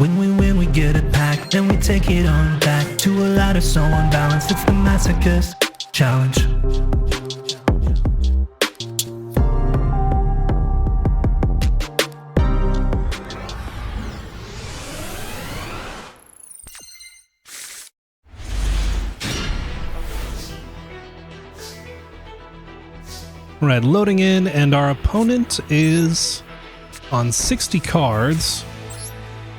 When we win, we get it back, then we take it on back to a ladder so unbalanced. It's the Masochist challenge. All right, loading in, and our opponent is on 60 cards,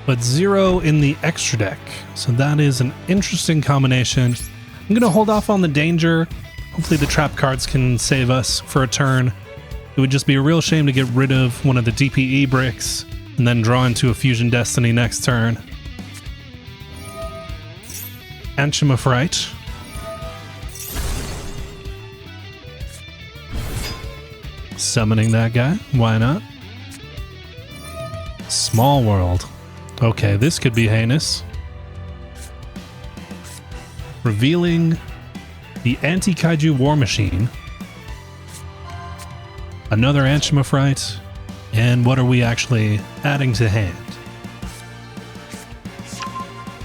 but 0 in the extra deck. So that is an interesting combination. I'm going to hold off on the danger. Hopefully the trap cards can save us for a turn. It would just be a real shame to get rid of one of the DPE bricks and then draw into a Fusion Destiny next turn. Anchimophrite. Summoning that guy, why not? Small World. Okay, this could be heinous. Revealing the Anti-Kaiju War Machine. Another Anchimophrite. And what are we actually adding to hand?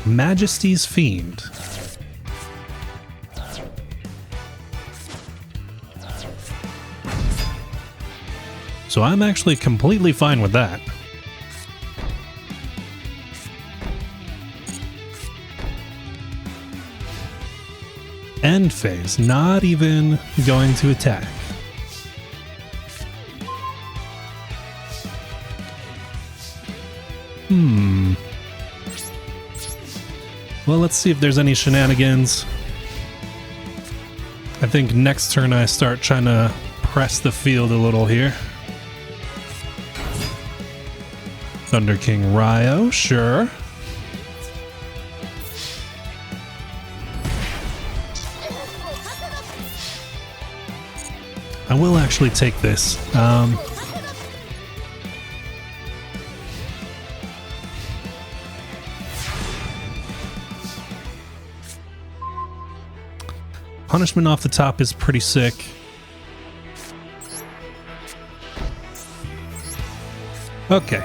Majesty's Fiend. So I'm actually completely fine with that. End phase, not even going to attack. Well, let's see if there's any shenanigans. I think next turn I start trying to press the field a little here. Thunder King Ryo, sure. I will actually take this. Punishment off the top is pretty sick. Okay.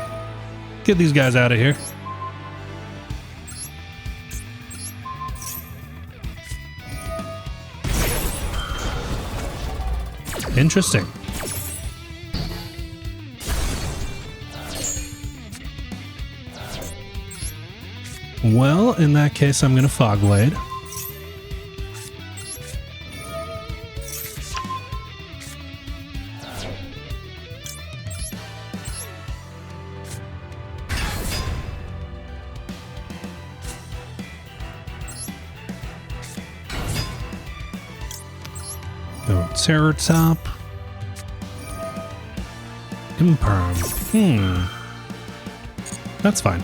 Get these guys out of here. Interesting. Well, in that case, I'm going to Fog Blade. Terror Top. Imperm. That's fine.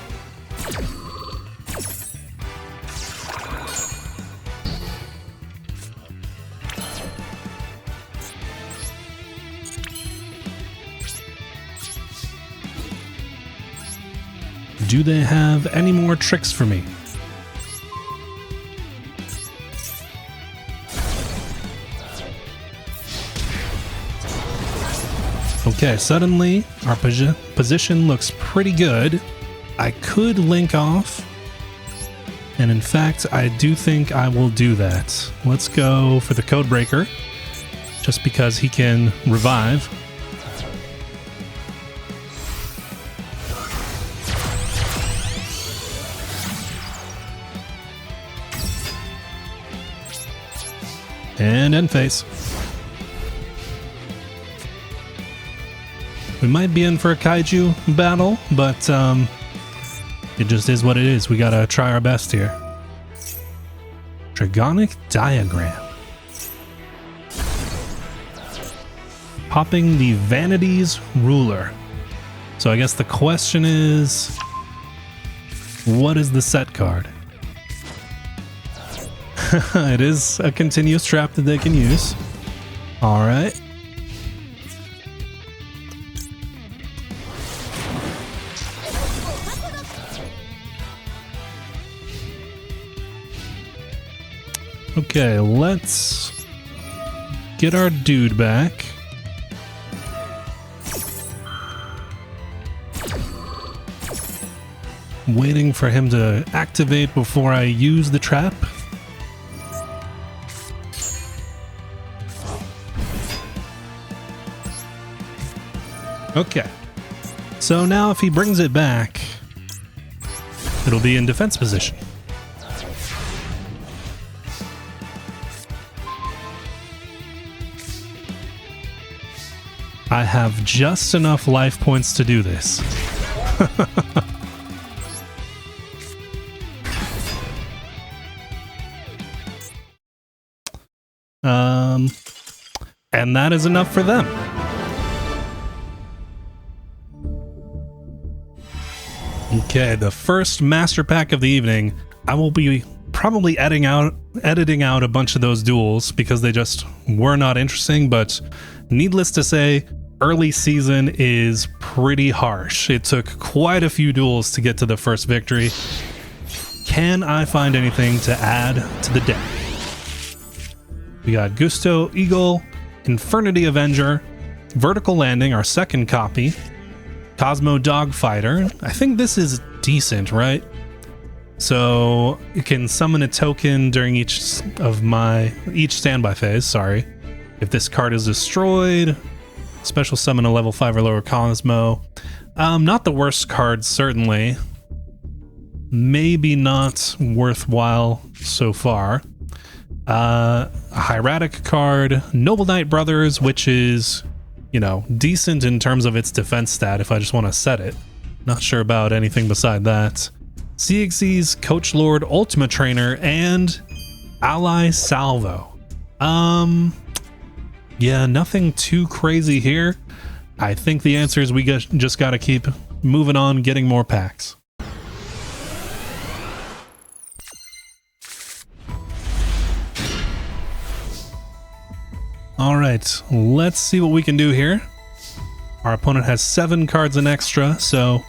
Do they have any more tricks for me? Okay, suddenly our position looks pretty good. I could link off, and in fact, I do think I will do that. Let's go for the Codebreaker, just because he can revive. And end phase. We might be in for a kaiju battle, but it just is what it is. We gotta try our best here. Dragonic Diagram. Popping the Vanity's Ruler. So I guess the question is, what is the set card? It is a continuous trap that they can use. All right. Okay, let's get our dude back. Waiting for him to activate before I use the trap. Okay. So now if he brings it back, it'll be in defense position. I have just enough life points to do this. And that is enough for them. Okay, the first master pack of the evening. I will be probably editing out a bunch of those duels because they just were not interesting, but needless to say, early season is pretty harsh. It took quite a few duels to get to the first victory. Can I find anything to add to the deck? We got Gusto Eagle, Infernity Avenger, Vertical Landing, our second copy, Cosmo Dogfighter. I think this is decent, right? So you can summon a token during each standby phase, sorry. If this card is destroyed, special summon a level 5 or lower Cosmo. Not the worst card, certainly. Maybe not worthwhile so far. A hieratic card, Noble Knight Brothers, which is, you know, decent in terms of its defense stat if I just want to set it. Not sure about anything beside that. CXC's Coach Lord Ultima Trainer and Ally Salvo. Yeah, nothing too crazy here. I think the answer is we just gotta keep moving on, getting more packs. Alright, let's see what we can do here. Our opponent has 7 cards in extra, so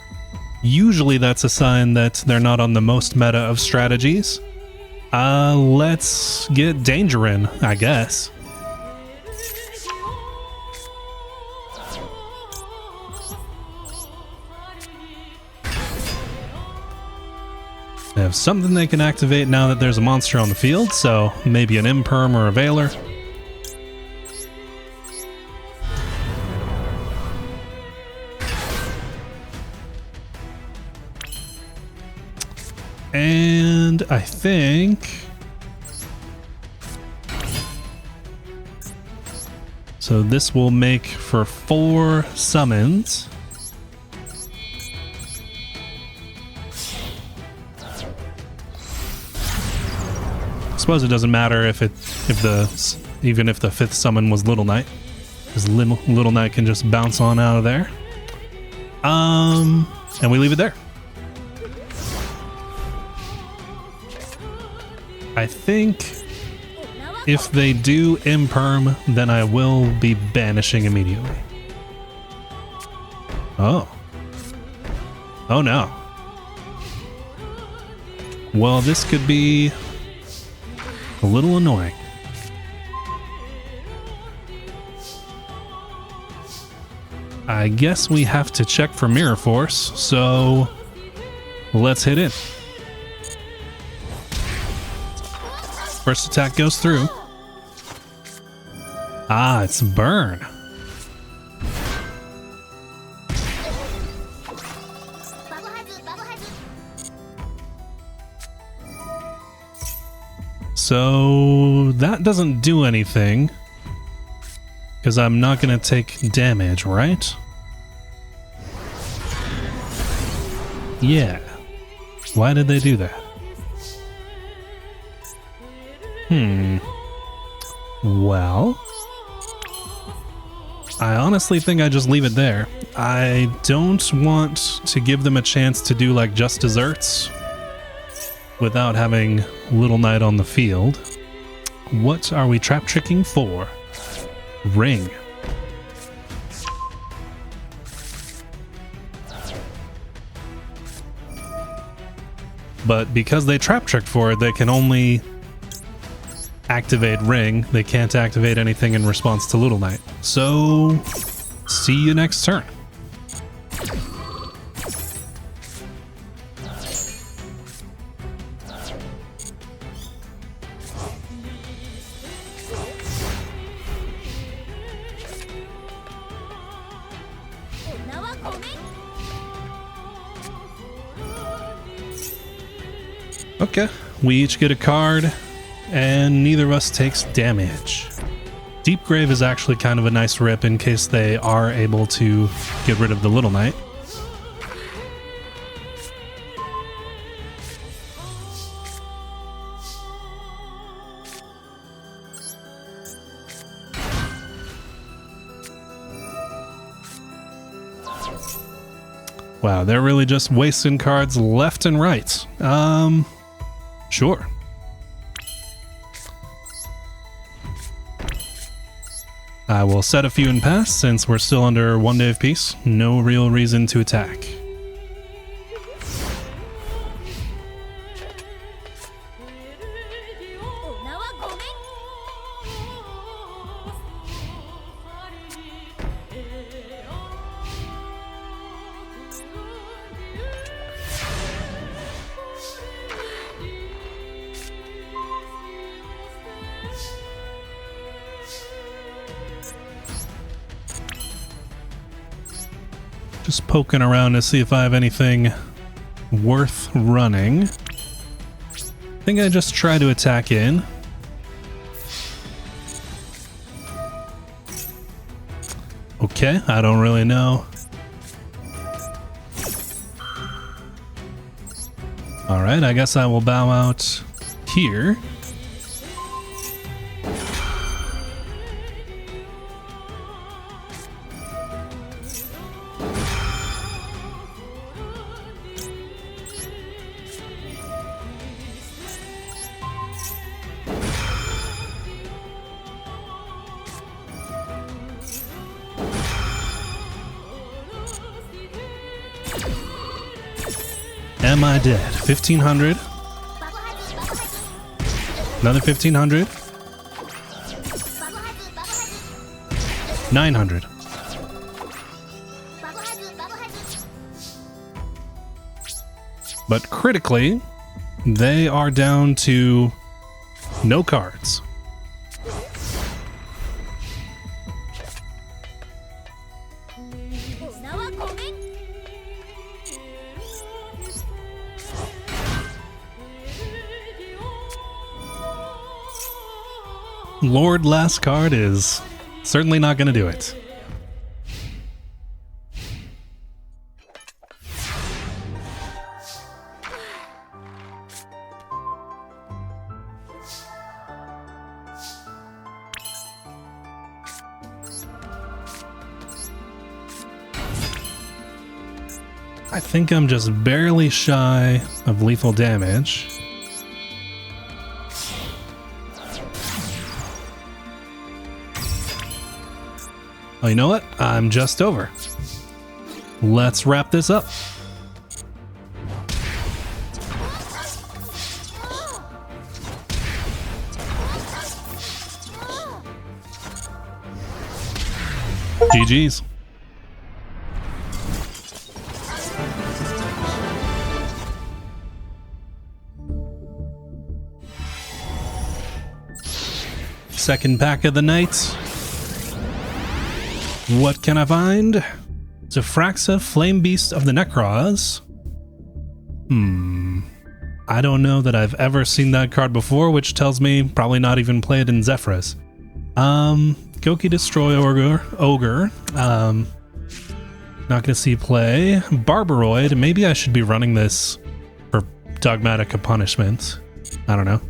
usually that's a sign that they're not on the most meta of strategies. Let's get Danger in, I guess. They have something they can activate now that there's a monster on the field, so maybe an Imperm or a Veiler. And I think... so this will make for 4 summons. I suppose it doesn't matter even if the 5th summon was Little Knight, because Little Knight can just bounce on out of there. And we leave it there. I think if they do Imperm, then I will be banishing immediately. Oh. Oh no. Well, this could be a little annoying. I guess we have to check for Mirror Force, so let's hit it. First attack goes through. Ah, it's Burn. So that doesn't do anything because I'm not going to take damage, right? Yeah. Why did they do that? Well, I honestly think I just leave it there. I don't want to give them a chance to do like just desserts without having Little Knight on the field. What are we trap tricking for? Ring. But because they trap tricked for it, they can only activate Ring. They can't activate anything in response to Little Knight. So, see you next turn. Okay, we each get a card, and neither of us takes damage. Deep Grave is actually kind of a nice rip in case they are able to get rid of the Little Knight. Wow, they're really just wasting cards left and right. Sure. I will set a few and pass since we're still under 1 day of peace. No real reason to attack. Just poking around to see if I have anything worth running. I think I just try to attack in. Okay, I don't really know. Alright, I guess I will bow out here. Am I dead? 1500. Another 1500. 900. But critically, they are down to no cards. Lord last card is certainly not going to do it. I think I'm just barely shy of lethal damage. Oh, you know what? I'm just over. Let's wrap this up. GG's. Second pack of the night. What can I find? Zafraxa, Flame Beast of the Necros. I don't know that I've ever seen that card before, which tells me probably not even played in Zephrys. Goki Destroy Ogre. Not gonna see play. Barbaroid. Maybe I should be running this for Dogmatic Punishment. I don't know.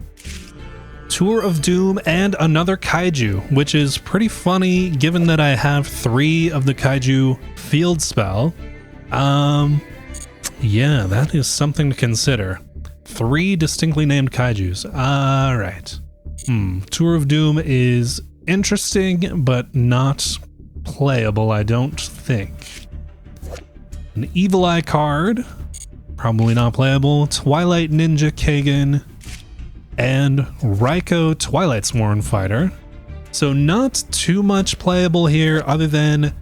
Tour of Doom and another Kaiju, which is pretty funny given that I have 3 of the Kaiju field spell. Yeah, that is something to consider. 3 distinctly named Kaijus. Alright. Tour of Doom is interesting, but not playable, I don't think. An Evil Eye card. Probably not playable. Twilight Ninja Kagan. And Raiko Twilight Sworn Fighter. So not too much playable here other than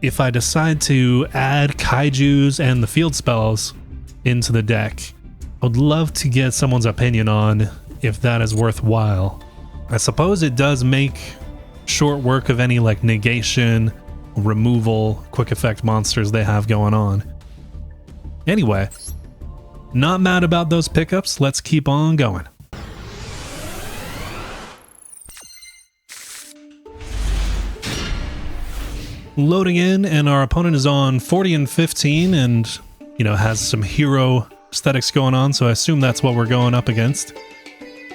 if I decide to add Kaijus and the field spells into the deck. I would love to get someone's opinion on if that is worthwhile. I suppose it does make short work of any like negation, removal, quick effect monsters they have going on. Anyway, Not mad about those pickups. Let's keep on going. Loading in, and our opponent is on 40 and 15 and, you know, has some hero aesthetics going on, so I assume that's what we're going up against.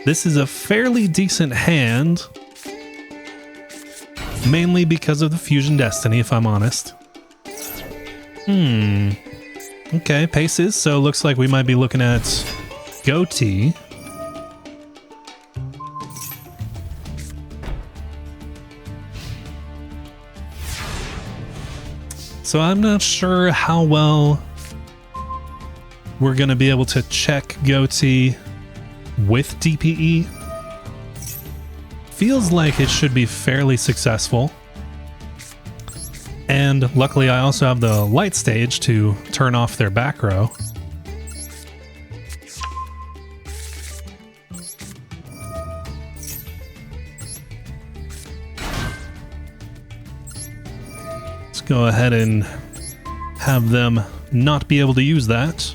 This is a fairly decent hand, mainly because of the Fusion Destiny, if I'm honest. Okay, paces, so looks like we might be looking at Goatee. So I'm not sure how well we're going to be able to check Goatee with DPE. Feels like it should be fairly successful. And luckily I also have the light stage to turn off their back row. Let's go ahead and have them not be able to use that.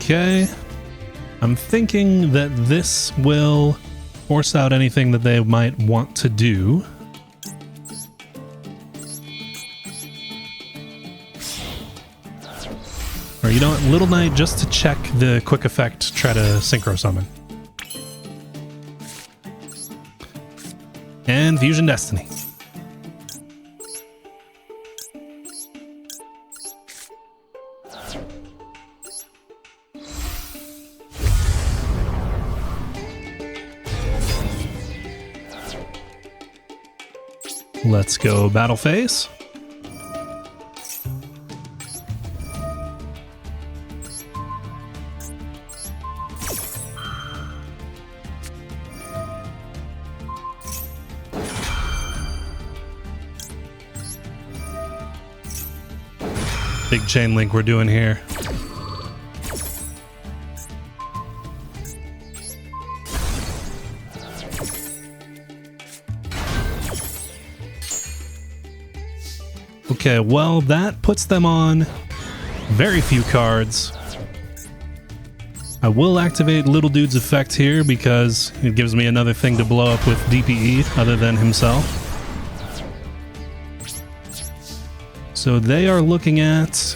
Okay, I'm thinking that this will force out anything that they might want to do. Or you know what, Little Knight, just to check the quick effect, try to Synchro Summon. And Fusion Destiny. Let's go battle phase. Big chain link we're doing here. Okay, well, that puts them on very few cards. I will activate Little Dude's effect here because it gives me another thing to blow up with DPE other than himself. So they are looking at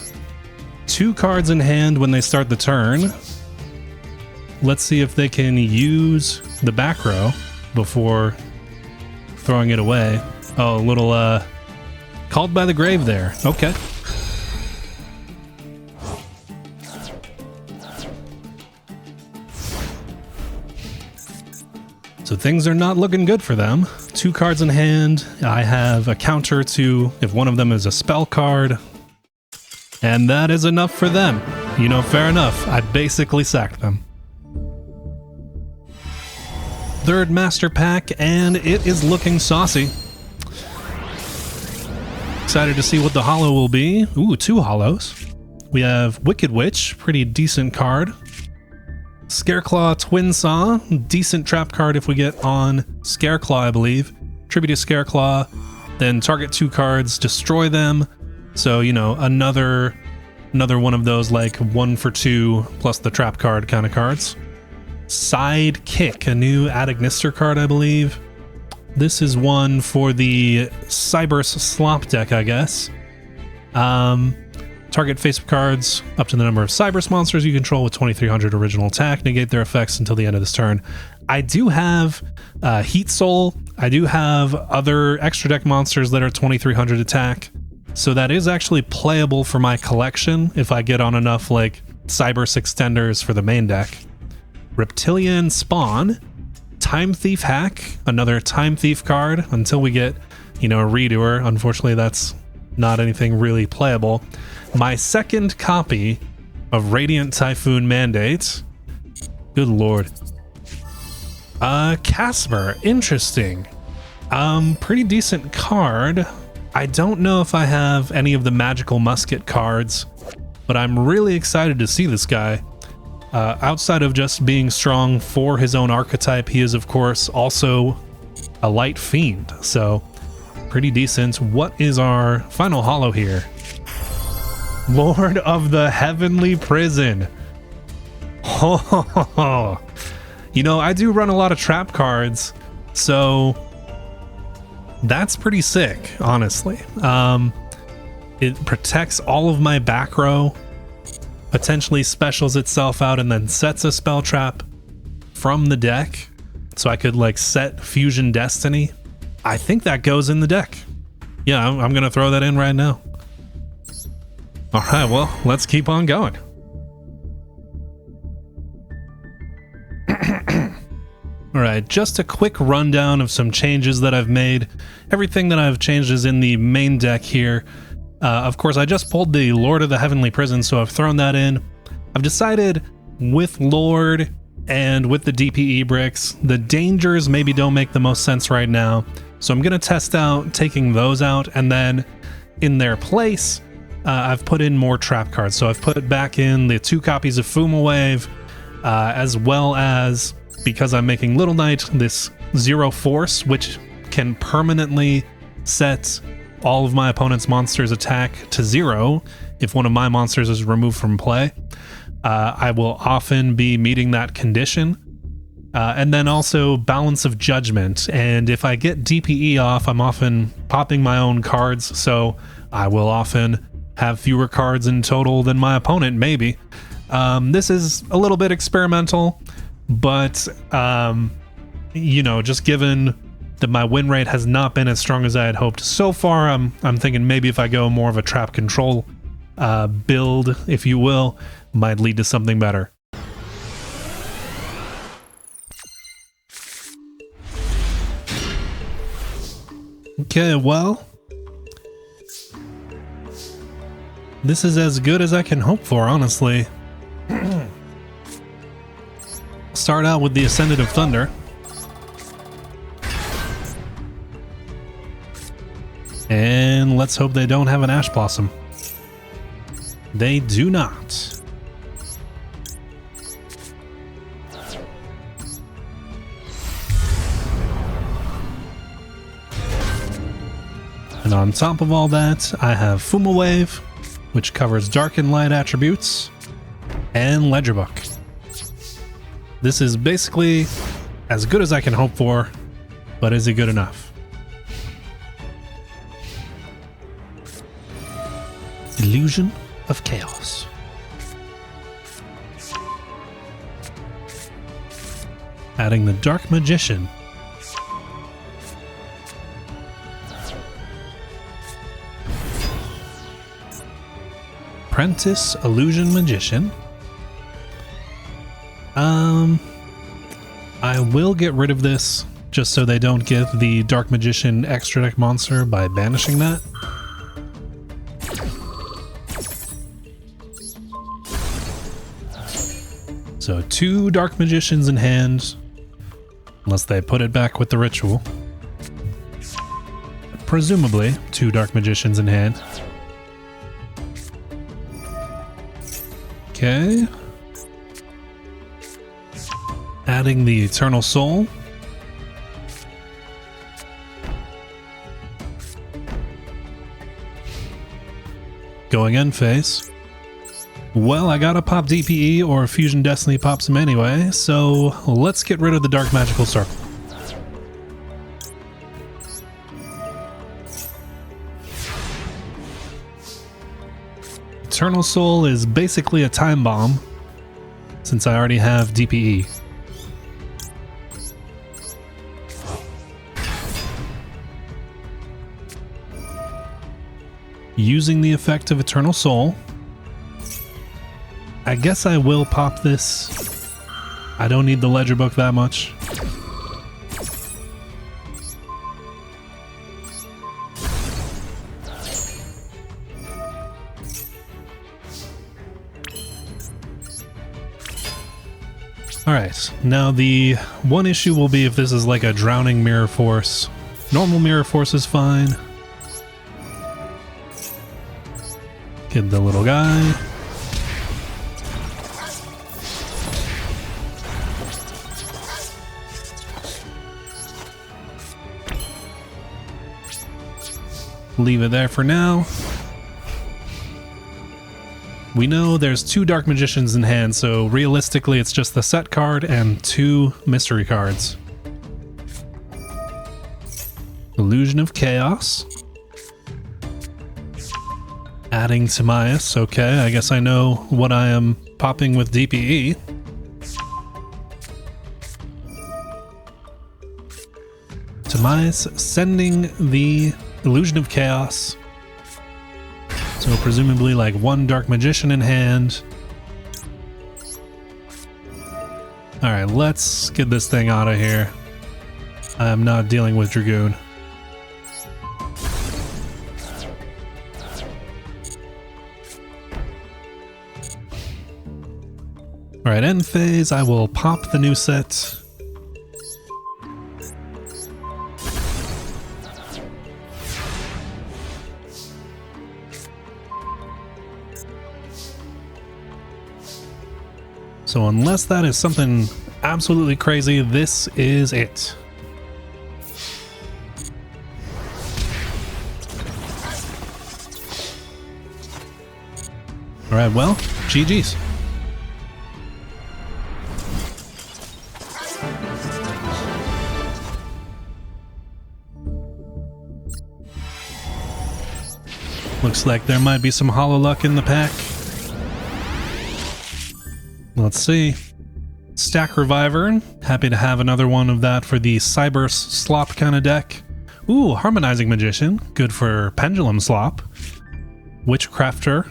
2 cards in hand when they start the turn. Let's see if they can use the back row before throwing it away. Oh, a little, Called by the Grave there. Okay. So things are not looking good for them. 2 cards in hand. I have a counter to if one of them is a spell card. And that is enough for them. You know, fair enough. I basically sacked them. Third Master Pack, and it is looking saucy. Excited to see what the holo will be. Ooh, 2 holos. We have Wicked Witch, pretty decent card. Scareclaw Twin Saw, decent trap card if we get on Scareclaw, I believe. Tribute to Scareclaw, then target 2 cards, destroy them. So, you know, another one of those like 1 for 2 plus the trap card kind of cards. Sidekick, a new Adagnister card, I believe. This is one for the Cyberse Slop deck, I guess. Target face-up cards up to the number of Cyberse monsters you control with 2300 original attack. Negate their effects until the end of this turn. I do have Heat Soul. I do have other extra deck monsters that are 2300 attack. So that is actually playable for my collection if I get on enough like Cyberse extenders for the main deck. Reptilian Spawn. Time Thief Hack, another Time Thief card until we get, you know, a redoer. Unfortunately, that's not anything really playable. My second copy of Radiant Typhoon Mandate. Good lord. Casper, interesting. Pretty decent card. I don't know if I have any of the Magical Musket cards, but I'm really excited to see this guy. Outside of just being strong for his own archetype, he is, of course, also a light fiend. So, pretty decent. What is our final holo here? Lord of the Heavenly Prison. Oh, you know, I do run a lot of trap cards, so that's pretty sick, honestly. It protects all of my back row, potentially specials itself out, and then sets a spell trap from the deck. So I could like set Fusion Destiny. I think that goes in the deck. Yeah, I'm going to throw that in right now. All right, well, let's keep on going. All right, just a quick rundown of some changes that I've made. Everything that I've changed is in the main deck here. Of course, I just pulled the Lord of the Heavenly Prison, so I've thrown that in. I've decided with Lord and with the DPE bricks, the dangers maybe don't make the most sense right now. So I'm going to test out taking those out, and then in their place, I've put in more trap cards. So I've put back in the 2 copies of Fuma Wave, as well as, because I'm making Little Knight, this Zero Force, which can permanently set all of my opponent's monsters' attack to 0 if one of my monsters is removed from play. I will often be meeting that condition. And then also Balance of Judgment. And if I get DPE off, I'm often popping my own cards, so I will often have fewer cards in total than my opponent, maybe. This is a little bit experimental, but, you know, just given that my win rate has not been as strong as I had hoped so far, I'm thinking maybe if I go more of a trap control build, if you will, might lead to something better. Okay, well, this is as good as I can hope for, honestly. Start out with the Ascendant of Thunder. And let's hope they don't have an Ash Blossom. They do not. And on top of all that, I have Fuma Wave, which covers dark and light attributes, and Ledger Book. This is basically as good as I can hope for, but is it good enough? Illusion of Chaos. Adding the Dark Magician. Apprentice Illusion Magician. I will get rid of this just so they don't get the Dark Magician extra deck monster by banishing that. So 2 Dark Magicians in hand, unless they put it back with the ritual. Presumably 2 Dark Magicians in hand. Okay. Adding the Eternal Soul. Going end phase. Well, I gotta pop DPE or Fusion Destiny pops him anyway, so let's get rid of the Dark Magical Circle. Eternal Soul is basically a time bomb, since I already have DPE. Using the effect of Eternal Soul, I guess I will pop this. I don't need the Ledger Book that much. Alright, now the one issue will be if this is like a Drowning Mirror Force. Normal Mirror Force is fine. Get the little guy. Leave it there for now. We know there's 2 Dark Magicians in hand, so realistically it's just the set card and 2 mystery cards. Illusion of Chaos. Adding Timaeus. Okay, I guess I know what I am popping with DPE. Timaeus sending the Illusion of Chaos. So presumably like 1 Dark Magician in hand. Alright, let's get this thing out of here. I'm not dealing with Dragoon. Alright, end phase, I will pop the new set. So unless that is something absolutely crazy, this is it. Alright, well, GG's. Looks like there might be some Hollow Luck in the pack. Let's see. Stack Reviver. Happy to have another one of that for the Cyber Slop kind of deck. Ooh, Harmonizing Magician. Good for Pendulum Slop. Witchcrafter.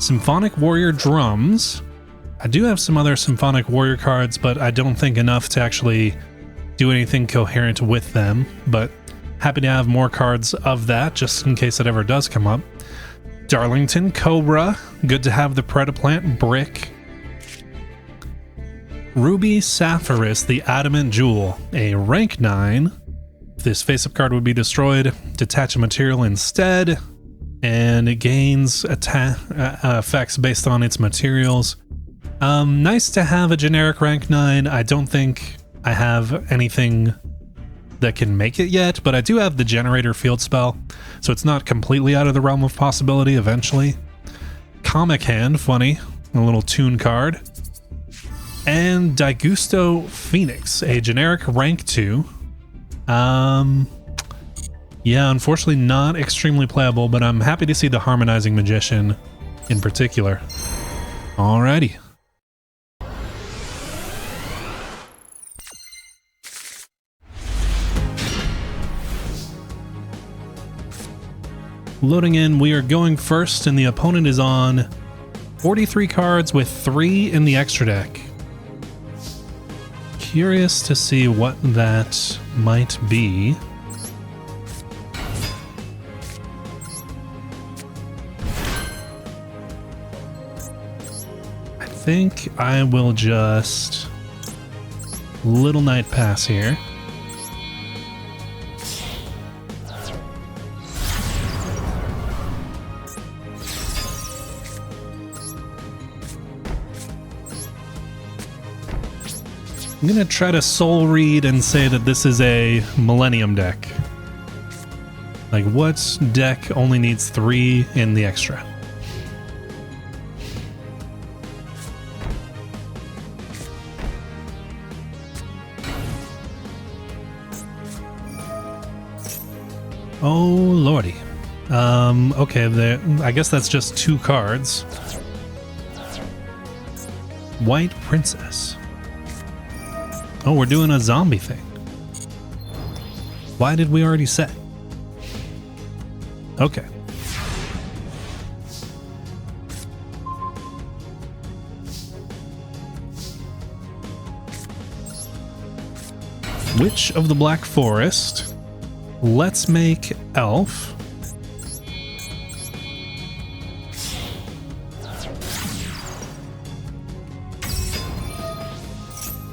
Symphonic Warrior Drums. I do have some other Symphonic Warrior cards, but I don't think enough to actually do anything coherent with them. But happy to have more cards of that, just in case it ever does come up. Darlington Cobra. Good to have the Predaplant Brick. Ruby Sapphirus, the Adamant Jewel, a rank 9. This face-up card would be destroyed. Detach a material instead, and it gains effects based on its materials. Nice to have a generic rank 9. I don't think I have anything that can make it yet, but I do have the Generator Field spell, so it's not completely out of the realm of possibility eventually. Comic Hand, funny, a little tune card. And Daigusto Phoenix, a generic rank 2. Yeah, unfortunately not extremely playable, but I'm happy to see the Harmonizing Magician in particular. Alrighty. Loading in, we are going first, and the opponent is on 43 cards with 3 in the extra deck. Curious to see what that might be. I think I will just Little Night Pass here. I'm gonna try to soul read and say that this is a Millennium deck. Like, what deck only needs 3 in the extra? Oh lordy. Okay, I guess that's just 2 cards. White Princess. Oh, we're doing a zombie thing. Why did we already set? Okay. Witch of the Black Forest. Let's make Elf.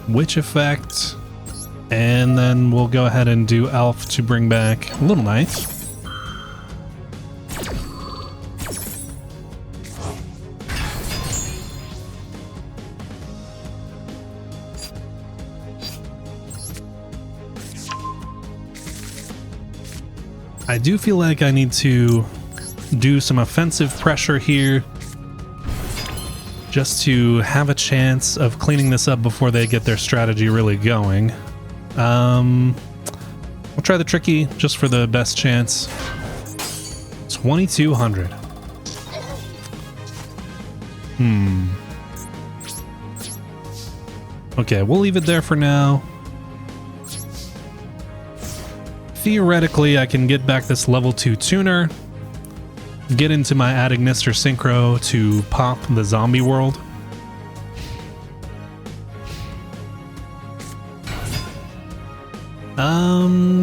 Witch effect, and then we'll go ahead and do Elf to bring back Little Knight. I do feel like I need to do some offensive pressure here just to have a chance of cleaning this up before they get their strategy really going. We'll try the tricky just for the best chance. 2,200. Okay, we'll leave it there for now. Theoretically, I can get back this level 2 tuner, get into my Add Ignister Synchro to pop the zombie world.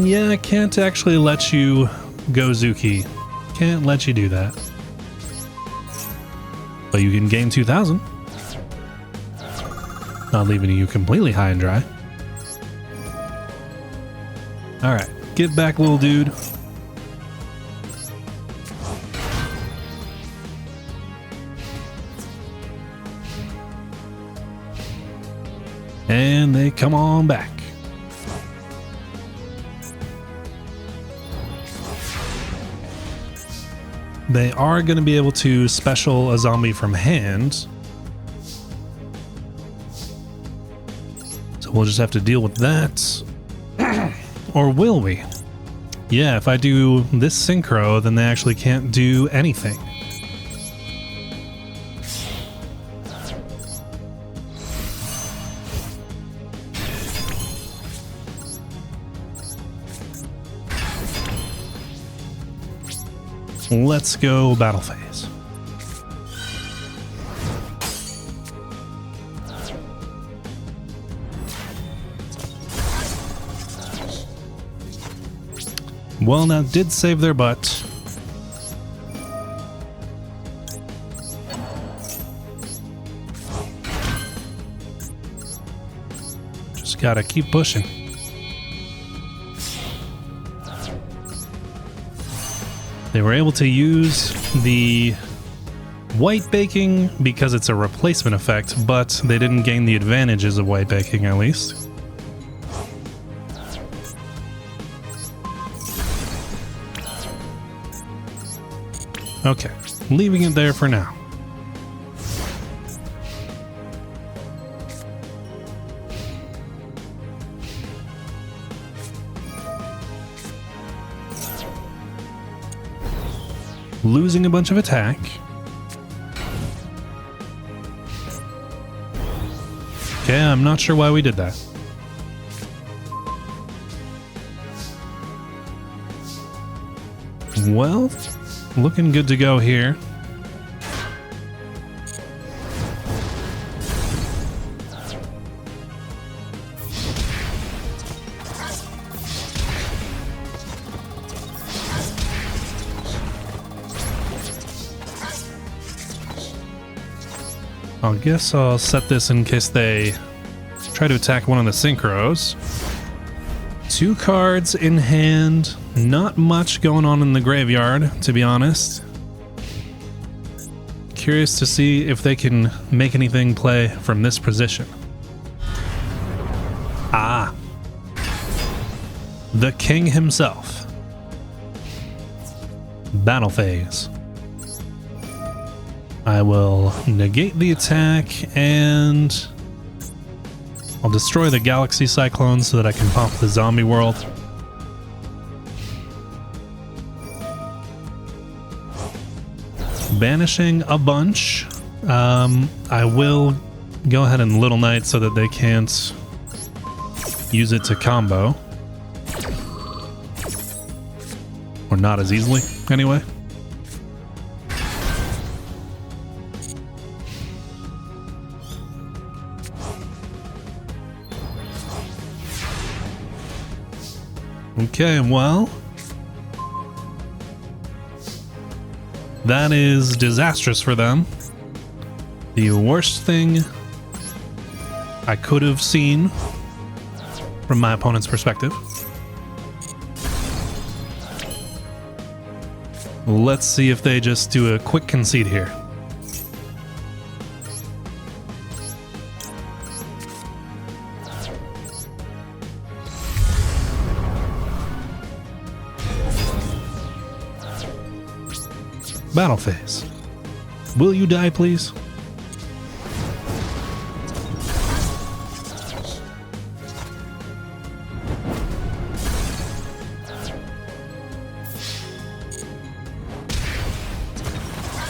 Yeah, I can't actually let you go Zuki. Can't let you do that. But you can gain 2,000. Not leaving you completely high and dry. Alright, get back, little dude. And they come on back. They are going to be able to special a zombie from hand. So we'll just have to deal with that. Or will we? Yeah, if I do this synchro, then they actually can't do anything. Let's go battle phase. Well, that did save their butt. Just gotta keep pushing. They were able to use the white baking because it's a replacement effect, but they didn't gain the advantages of white baking, at least. Okay, leaving it there for now. Losing a bunch of attack. Okay, I'm not sure why we did that. Well, looking good to go here. I guess I'll set this in case they try to attack one of the synchros. 2 cards in hand. Not much going on in the graveyard, to be honest. Curious to see if they can make anything play from this position. Ah. The king himself. Battle phase. I will negate the attack and I'll destroy the Galaxy Cyclone so that I can pop the zombie world. Banishing a bunch. I will go ahead and Little Knight so that they can't use it to combo. Or not as easily, anyway. Okay, well, that is disastrous for them. The worst thing I could have seen from my opponent's perspective. Let's see if they just do a quick concede here. battle phase. Will you die, please?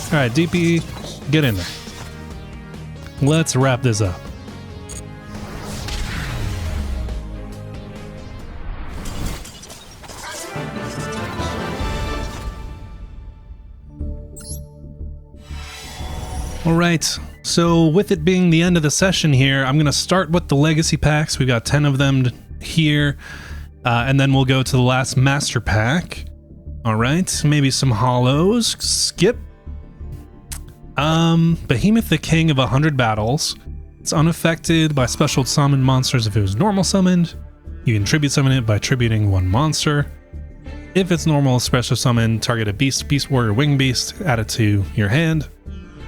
All right, DP, get in there. Let's wrap this up. All right, so with it being the end of the session here, I'm going to start with the legacy packs. We've got 10 of them here, and then we'll go to the last master pack. All right, maybe some hollows. Skip. Behemoth, the king of 100 battles. It's unaffected by special summon monsters if it was normal summoned. You can tribute summon it by tributing one monster. If it's normal special summon, target a beast, beast warrior, wing beast, add it to your hand,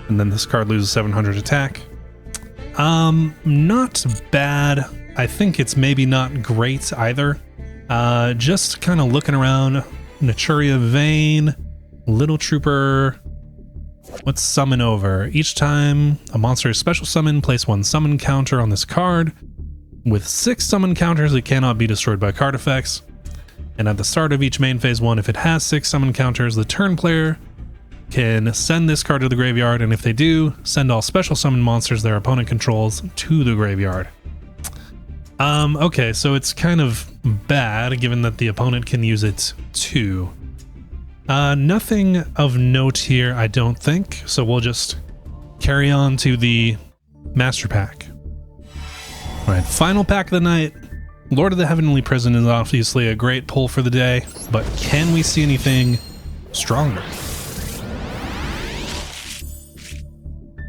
and then this card loses 700 attack. Not bad. I think it's maybe not great either. Just kind of looking around. Naturia Vein, Little Trooper. Let's summon over. Each time a monster is special summoned, place one summon counter on this card. With 6 summon counters, it cannot be destroyed by card effects. And at the start of each main phase 1, if it has 6 summon counters, the turn player can send this card to the graveyard, and if they do, send all special summon monsters their opponent controls to the graveyard. Okay, so it's kind of bad, given that the opponent can use it too. Nothing of note here, I don't think, so we'll just carry on to the Master Pack. Alright, final pack of the night. Lord of the Heavenly Prison is obviously a great pull for the day, but can we see anything stronger?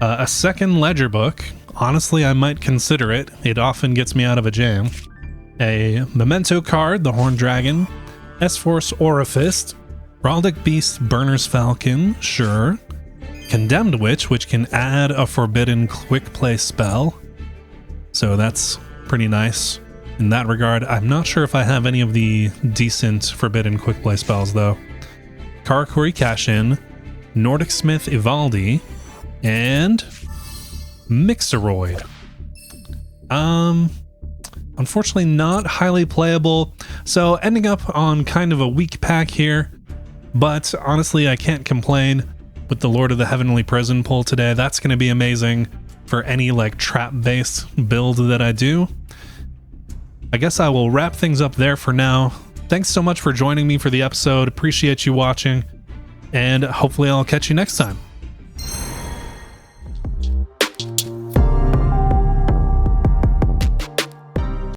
A second ledger book. Honestly, I might consider it. It often gets me out of a jam. A Memento card, the Horned Dragon. S-Force Orifice. Heraldic Beast, Burner's Falcon, sure. Condemned Witch, which can add a forbidden quick play spell. So that's pretty nice in that regard. I'm not sure if I have any of the decent forbidden quick play spells though. Karakuri Cash-In, Nordic Smith Ivaldi, and Mixeroid. Unfortunately not highly playable, so ending up on kind of a weak pack here. But honestly, I can't complain with the Lord of the Heavenly Prison pull today. That's going to be amazing for any like trap-based build that I do. I guess I will wrap things up there for now. Thanks so much for joining me for the episode. Appreciate you watching, and hopefully I'll catch you next time.